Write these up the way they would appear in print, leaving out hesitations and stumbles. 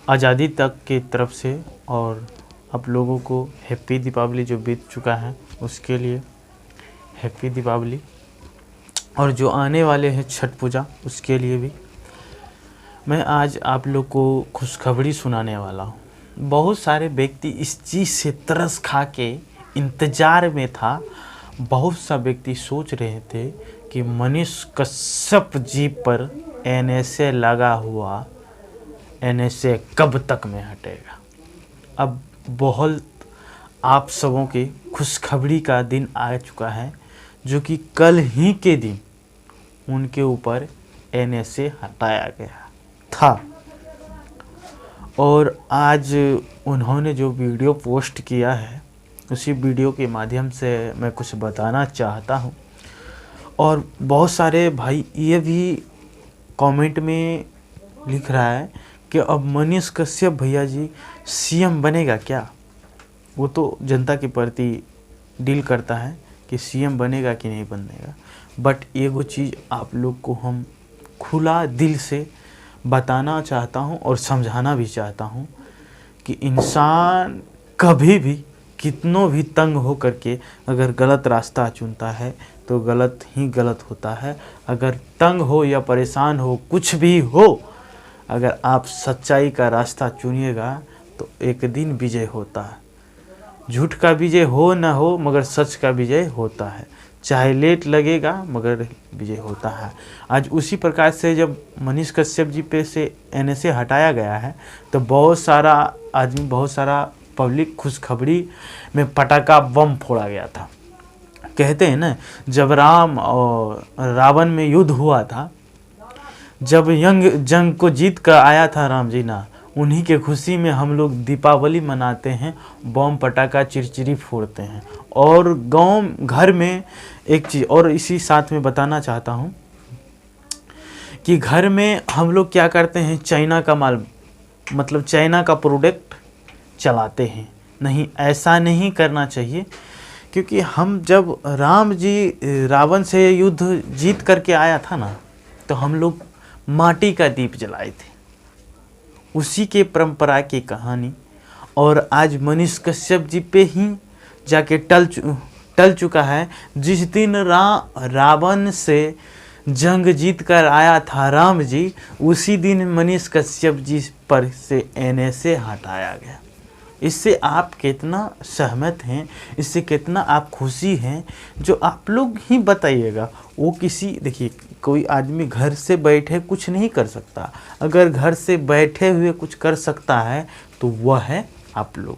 आज़ादी तक की तरफ से, और आप लोगों को हैप्पी दीपावली जो बीत चुका है उसके लिए हैप्पी दीपावली, और जो आने वाले हैं छठ पूजा उसके लिए भी मैं आज आप लोग को खुशखबरी सुनाने वाला हूँ। बहुत सारे व्यक्ति इस चीज़ से तरस खा के इंतज़ार में था। बहुत सा व्यक्ति सोच रहे थे कि मनीष कश्यप जी पर एनएसए लगा हुआ, एनएसए कब तक में हटेगा। अब बहुत आप सबों की खुशखबरी का दिन आ चुका है, जो कि कल ही के दिन उनके ऊपर एनएसए हटाया गया था। और आज उन्होंने जो वीडियो पोस्ट किया है उसी वीडियो के माध्यम से मैं कुछ बताना चाहता हूँ। और बहुत सारे भाई ये भी कमेंट में लिख रहा है कि अब मनीष कश्यप भैया जी सीएम बनेगा क्या। वो तो जनता के प्रति डील करता है कि सीएम बनेगा कि नहीं बनेगा। बट एगो चीज़ आप लोग को हम खुला दिल से बताना चाहता हूँ और समझाना भी चाहता हूँ कि इंसान कभी भी कितनों भी तंग हो करके अगर गलत रास्ता चुनता है तो गलत ही गलत होता है। अगर तंग हो या परेशान हो, कुछ भी हो, अगर आप सच्चाई का रास्ता चुनिएगा तो एक दिन विजय होता है। झूठ का विजय हो ना हो, मगर सच का विजय होता है। चाहे लेट लगेगा मगर विजय होता है। आज उसी प्रकार से जब मनीष कश्यप जी पे से एनएसए हटाया गया है तो बहुत सारा आदमी, बहुत सारा पब्लिक खुशखबरी में पटाखा बम फोड़ा गया था। कहते हैं ना, जब राम और रावण में युद्ध हुआ था, जब जंग को जीत कर आया था राम जी ना, उन्हीं के खुशी में हम लोग दीपावली मनाते हैं, बम पटाखा चिरचिरी फोड़ते हैं। और गांव घर में एक चीज़ और इसी साथ में बताना चाहता हूं कि घर में हम लोग क्या करते हैं, चाइना का माल, मतलब चाइना का प्रोडक्ट चलाते हैं। नहीं, ऐसा नहीं करना चाहिए। क्योंकि हम जब राम जी रावण से युद्ध जीत करके आया था ना, तो हम लोग माटी का दीप जलाए थे, उसी के परंपरा की कहानी। और आज मनीष कश्यप जी पे ही जाके टल चुका है। जिस दिन रावण से जंग जीत कर आया था राम जी, उसी दिन मनीष कश्यप जी पर से एनएसए हटाया गया। इससे आप कितना सहमत हैं, इससे कितना आप खुशी हैं, जो आप लोग ही बताइएगा। वो किसी, देखिए, कोई आदमी घर से बैठे कुछ नहीं कर सकता। अगर घर से बैठे हुए कुछ कर सकता है तो वह है आप लोग।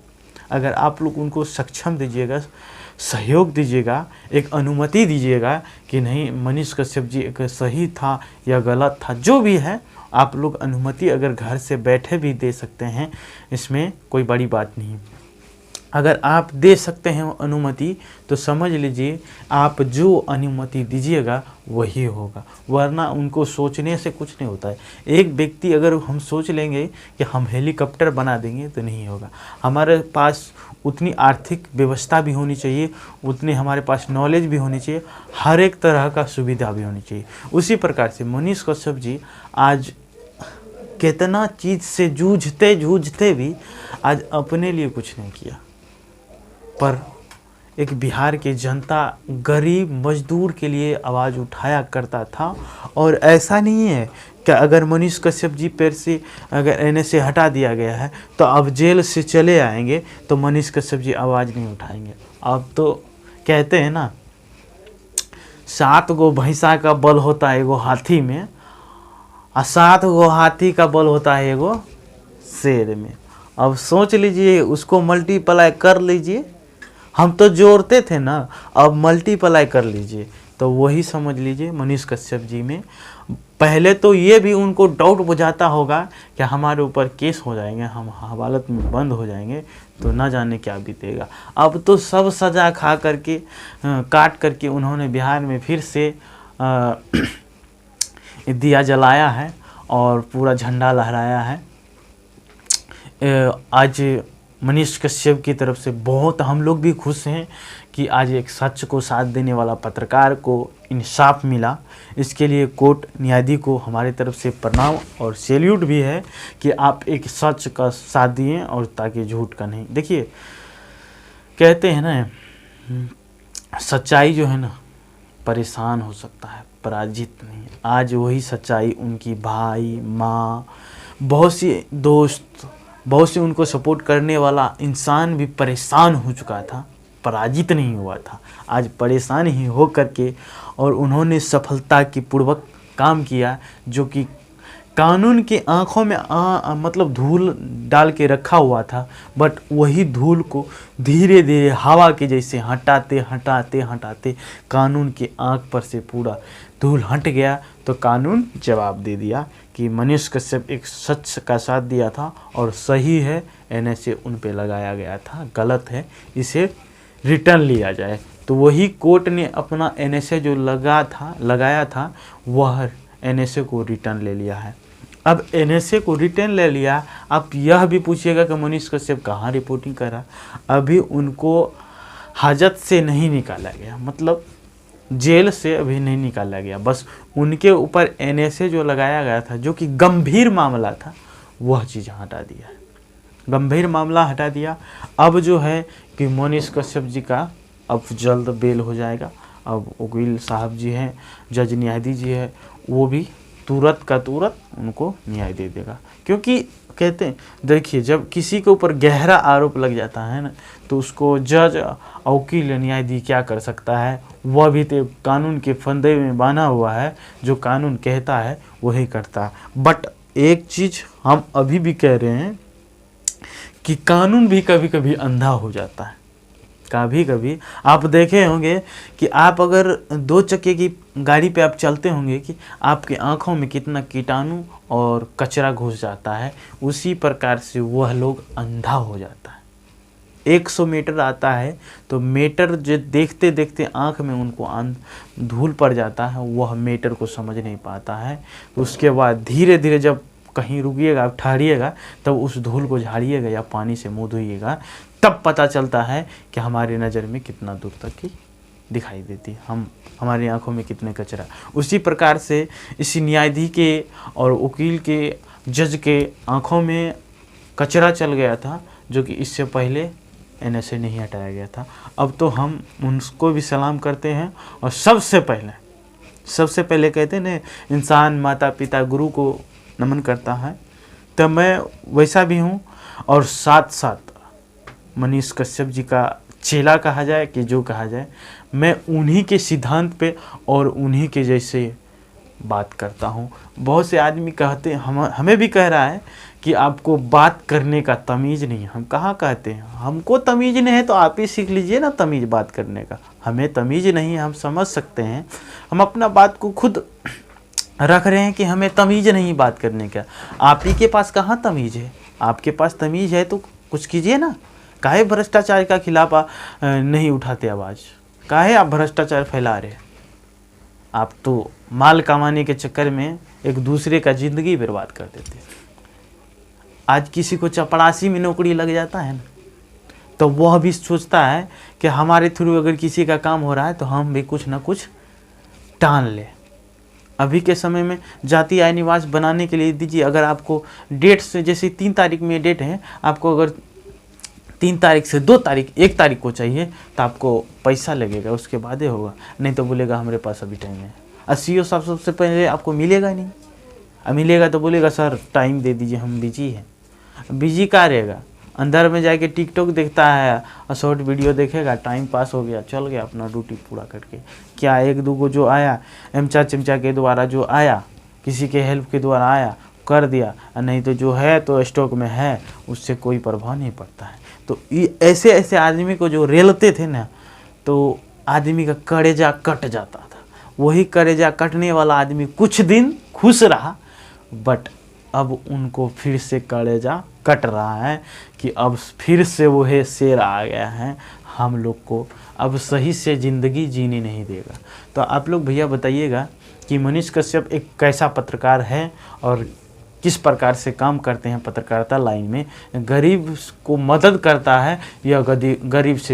अगर आप लोग उनको सक्षम दीजिएगा, सहयोग दीजिएगा, एक अनुमति दीजिएगा कि नहीं मनीष कश्यप जी एक सही था या गलत था, जो भी है, आप लोग अनुमति अगर घर से बैठे भी दे सकते हैं, इसमें कोई बड़ी बात नहीं। अगर आप दे सकते हैं अनुमति तो समझ लीजिए आप जो अनुमति दीजिएगा वही होगा, वरना उनको सोचने से कुछ नहीं होता है। एक व्यक्ति अगर हम सोच लेंगे कि हम हेलीकॉप्टर बना देंगे तो नहीं होगा। हमारे पास उतनी आर्थिक व्यवस्था भी होनी चाहिए, उतनी हमारे पास नॉलेज भी होनी चाहिए, हर एक तरह का सुविधा भी होनी चाहिए। उसी प्रकार से मनीष कश्यप जी आज कितना चीज़ से जूझते भी आज अपने लिए कुछ नहीं किया, पर एक बिहार की जनता गरीब मजदूर के लिए आवाज़ उठाया करता था। और ऐसा नहीं है कि अगर मनीष कश्यप जी पर से अगर एनएसए हटा दिया गया है तो अब जेल से चले आएंगे तो मनीष कश्यप जी आवाज़ नहीं उठाएंगे। अब तो कहते हैं ना, 7 गो भैंसा का बल होता है एगो हाथी में, और 7 गो हाथी का बल होता है एगो शेर में। अब सोच लीजिए, उसको मल्टीप्लाई कर लीजिए। हम तो जोड़ते थे ना, अब मल्टीप्लाई कर लीजिए तो वही समझ लीजिए मनीष कश्यप जी में। पहले तो ये भी उनको डाउट बुझाता होगा कि हमारे ऊपर केस हो जाएंगे, हम हवालात में बंद हो जाएंगे, तो ना जाने क्या बीतेगा। अब तो सब सजा खा करके काट करके उन्होंने बिहार में फिर से दिया जलाया है और पूरा झंडा लहराया है। आज मनीष कश्यप की तरफ से बहुत हम लोग भी खुश हैं कि आज एक सच को साथ देने वाला पत्रकार को इंसाफ मिला। इसके लिए कोर्ट न्यायाधीश को हमारी तरफ से प्रणाम और सैल्यूट भी है कि आप एक सच का साथ दिए और ताकि झूठ का नहीं। देखिए कहते हैं ना, सच्चाई जो है ना परेशान हो सकता है, पराजित नहीं। आज वही सच्चाई उनकी भाई, माँ, बहुत सी दोस्त, बहुत से उनको सपोर्ट करने वाला इंसान भी परेशान हो चुका था, पराजित नहीं हुआ था। आज परेशान ही हो करके और उन्होंने सफलता की पूर्वक काम किया, जो कि कानून की आंखों में मतलब धूल डाल के रखा हुआ था, बट वही धूल को धीरे धीरे हवा के जैसे हटाते हटाते हटाते कानून की आंख पर से पूरा धूल हट गया। तो कानून जवाब दे दिया कि मनीष कश्यप एक सच का साथ दिया था और सही है, एनएसए उन पे लगाया गया था, गलत है, इसे रिटर्न लिया जाए। तो वही कोर्ट ने अपना एनएसए जो लगाया था वह एनएसए को रिटर्न ले लिया है। अब एनएसए को रिटर्न ले लिया, आप यह भी पूछिएगा कि मनीष कश्यप कहाँ रिपोर्टिंग करा। अभी उनको हाजत से नहीं निकाला गया, मतलब जेल से अभी नहीं निकाला गया, बस उनके ऊपर एनएसए जो लगाया गया था, जो कि गंभीर मामला था, वह चीज़ हटा दिया है, गंभीर मामला हटा दिया। अब जो है कि मनीष कश्यप जी का अब जल्द बेल हो जाएगा। अब वकील साहब जी हैं, जज न्यायाधीश जी है, वो भी तुरंत का तुरंत उनको न्याय दे देगा। क्योंकि कहते हैं, देखिए जब किसी के ऊपर गहरा आरोप लग जाता है ना, तो उसको जज वकील न्यायाधीश क्या कर सकता है, वह भी तो कानून के फंदे में बांधा हुआ है, जो कानून कहता है वही करता है। बट एक चीज़ हम अभी भी कह रहे हैं कि कानून भी कभी कभी अंधा हो जाता है। कभी कभी आप देखे होंगे कि आप अगर 2 चक्के की गाड़ी पे आप चलते होंगे कि आपकी आंखों में कितना कीटाणु और कचरा घुस जाता है, उसी प्रकार से वह लोग अंधा हो जाता है। 100 मीटर आता है तो मीटर जो देखते देखते आंख में उनको धूल पड़ जाता है, वह मीटर को समझ नहीं पाता है। तो उसके बाद धीरे धीरे जब कहीं रुकिएगा, आप ठहरिएगा, तब उस धूल को झाड़िएगा या पानी से मुँह धोइएगा, तब पता चलता है कि हमारी नज़र में कितना दूर तक की दिखाई देती है, हमारी आंखों में कितने कचरा। उसी प्रकार से इसी न्यायाधीश के और वकील के, जज के आंखों में कचरा चल गया था, जो कि इससे पहले एनएसए नहीं हटाया गया था। अब तो हम उनको भी सलाम करते हैं। और सबसे पहले कहते हैं ना, इंसान माता पिता गुरु को नमन करता है, तो मैं वैसा भी हूँ। और साथ साथ मनीष कश्यप जी का चेला कहा जाए कि जो कहा जाए, मैं उन्हीं के सिद्धांत पे और उन्हीं के जैसे बात करता हूँ। बहुत से आदमी कहते हैं, हमें भी कह रहा है कि आपको बात करने का तमीज़ नहीं है। हम कहाँ कहते हैं, हमको तमीज़ नहीं है तो आप ही सीख लीजिए ना तमीज़ बात करने का। हमें तमीज़ नहीं है, हम समझ सकते हैं, हम अपना बात को खुद रख रहे हैं कि हमें तमीज़ नहीं बात करने का। आप ही के पास कहाँ तमीज़ है? आपके पास तमीज़ है तो कुछ कीजिए ना। काहे भ्रष्टाचार का खिलाफ नहीं उठाते आवाज़? काहे आप भ्रष्टाचार फैला रहे? आप तो माल कमाने के चक्कर में एक दूसरे का ज़िंदगी बर्बाद कर देते। आज किसी को चपरासी में नौकरी लग जाता है ना, तो वह भी सोचता है कि हमारे थ्रू अगर किसी का काम हो रहा है तो हम भी कुछ ना कुछ टान लें। अभी के समय में जाति आय निवास बनाने के लिए दीजिए, अगर आपको डेट से, जैसे 3 तारीख में डेट है, आपको अगर 3 तारीख से 2 तारीख 1 तारीख को चाहिए तो आपको पैसा लगेगा, उसके बाद ही होगा। नहीं तो बोलेगा हमारे पास अभी टाइम है। सीओ साहब सबसे पहले आपको मिलेगा नहीं, अब मिलेगा तो बोलेगा सर टाइम दे दीजिए, हम बिजी हैं। बिजी का रहेगा, अंदर में जाके टिकटॉक देखता है और शॉर्ट वीडियो देखेगा, टाइम पास हो गया, चल गया अपना ड्यूटी पूरा करके। क्या 1-2 को जो आया एमचा चिमचा के द्वारा जो आया, किसी के हेल्प के द्वारा आया, कर दिया, नहीं तो जो है तो स्टॉक में है, उससे कोई प्रभाव नहीं पड़ता है। तो ऐसे ऐसे आदमी को जो रेलते थे ना, तो आदमी का कलेजा कट जाता था। वही कलेजा कटने वाला आदमी कुछ दिन खुश रहा, बट अब उनको फिर से कलेजा कट रहा है कि अब फिर से वही शेर आ गया है, हम लोग को अब सही से ज़िंदगी जीने नहीं देगा। तो आप लोग भैया बताइएगा कि मनीष कश्यप एक कैसा पत्रकार है और किस प्रकार से काम करते हैं पत्रकारिता लाइन में, गरीब को मदद करता है या गरीब से